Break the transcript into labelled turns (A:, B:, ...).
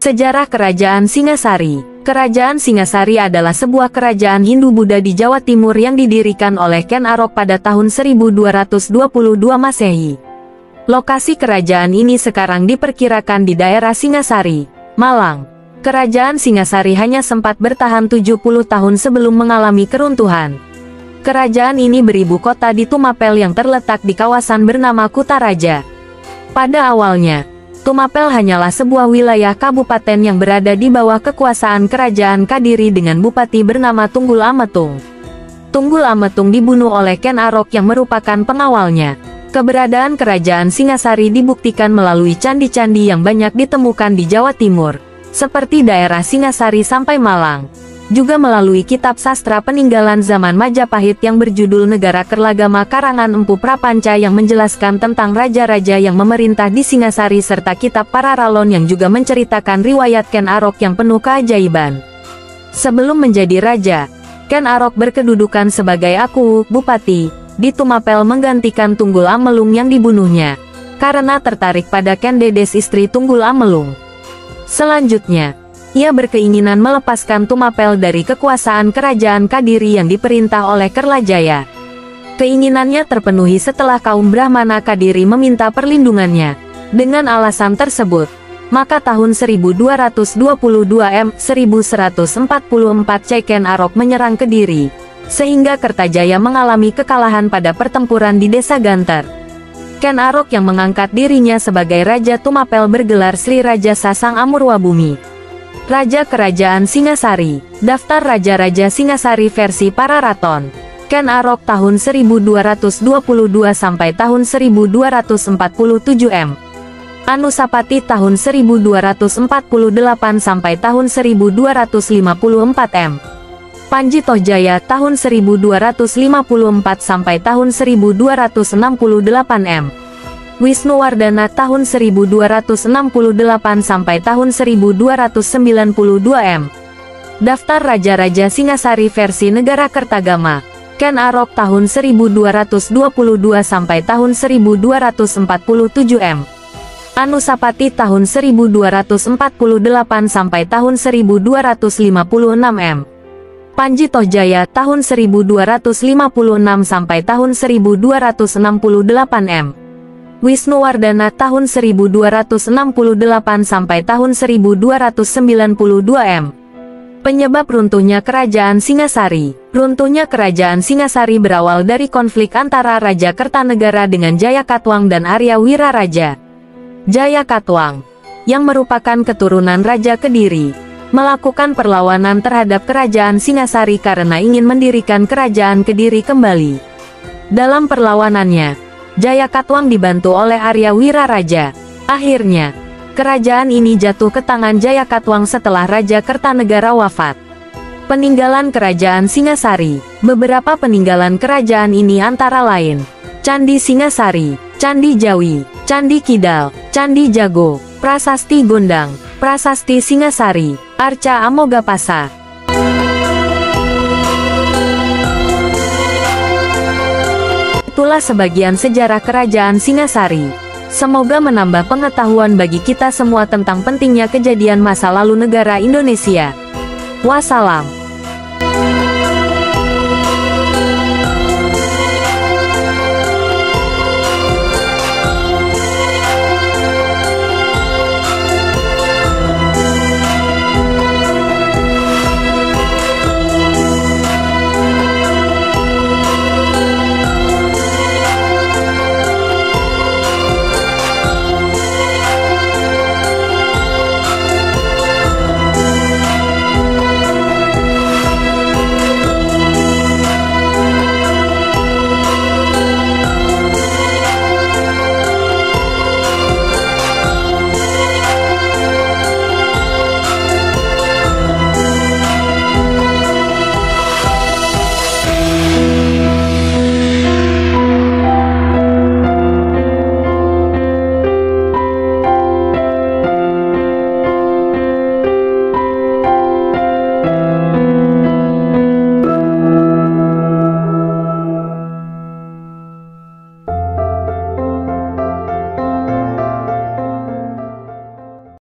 A: Sejarah Kerajaan Singasari. Kerajaan Singasari adalah sebuah kerajaan Hindu-Buddha di Jawa Timur yang didirikan oleh Ken Arok pada tahun 1222 Masehi. Lokasi kerajaan ini sekarang diperkirakan di daerah Singasari, Malang. Kerajaan Singasari hanya sempat bertahan 70 tahun sebelum mengalami keruntuhan. Kerajaan ini beribu kota di Tumapel yang terletak di kawasan bernama Kutaraja. Pada awalnya, Tumapel hanyalah sebuah wilayah kabupaten yang berada di bawah kekuasaan Kerajaan Kadiri dengan bupati bernama Tunggul Ametung. Tunggul Ametung dibunuh oleh Ken Arok yang merupakan pengawalnya. Keberadaan Kerajaan Singasari dibuktikan melalui candi-candi yang banyak ditemukan di Jawa Timur, seperti daerah Singasari sampai Malang. Juga melalui kitab sastra peninggalan zaman Majapahit yang berjudul Negara Kerlagama karangan Empu Prapanca yang menjelaskan tentang raja-raja yang memerintah di Singasari serta kitab Pararalon yang juga menceritakan riwayat Ken Arok yang penuh keajaiban. Sebelum menjadi raja, Ken Arok berkedudukan sebagai Aku, Bupati, di Tumapel menggantikan Tunggul Amelung yang dibunuhnya, karena tertarik pada Ken Dedes istri Tunggul Amelung. Selanjutnya, ia berkeinginan melepaskan Tumapel dari kekuasaan Kerajaan Kadiri yang diperintah oleh Kerlajaya. Keinginannya terpenuhi setelah kaum Brahmana Kadiri meminta perlindungannya. Dengan alasan tersebut, maka tahun 1222 1144 Ken Arok menyerang Kediri, sehingga Kertajaya mengalami kekalahan pada pertempuran di Desa Ganter. Ken Arok yang mengangkat dirinya sebagai Raja Tumapel bergelar Sri Raja Sasang Amurwabumi. Raja Kerajaan Singasari. Daftar Raja-Raja Singasari versi Pararaton. Ken Arok tahun 1222 sampai tahun 1247 M. Anusapati tahun 1248 sampai tahun 1254 M. Panji Tohjaya tahun 1254 sampai tahun 1268 M. Wisnuwardana tahun 1268 sampai tahun 1292 M. Daftar Raja-Raja Singasari versi Negara Kertagama. Ken Arok tahun 1222 sampai tahun 1247 M. Anusapati tahun 1248 sampai tahun 1256 M. Panji Tohjaya tahun 1256 sampai tahun 1268 M. Wisnuwardana tahun 1268 sampai tahun 1292 M. Penyebab runtuhnya Kerajaan Singasari. Runtuhnya Kerajaan Singasari berawal dari konflik antara Raja Kertanegara dengan Jayakatwang dan Arya Wiraraja. Jayakatwang, yang merupakan keturunan Raja Kediri, melakukan perlawanan terhadap Kerajaan Singasari karena ingin mendirikan Kerajaan Kediri kembali. Dalam perlawanannya, Jayakatwang dibantu oleh Arya Wiraraja. Akhirnya, kerajaan ini jatuh ke tangan Jayakatwang setelah Raja Kertanegara wafat. Peninggalan Kerajaan Singasari. Beberapa peninggalan kerajaan ini antara lain: Candi Singasari, Candi Jawi, Candi Kidal, Candi Jago, Prasasti Gondang, Prasasti Singasari, Arca Amogapasa. Itulah sebagian sejarah Kerajaan Singasari. Semoga menambah pengetahuan bagi kita semua tentang pentingnya kejadian masa lalu negara Indonesia. Wassalam.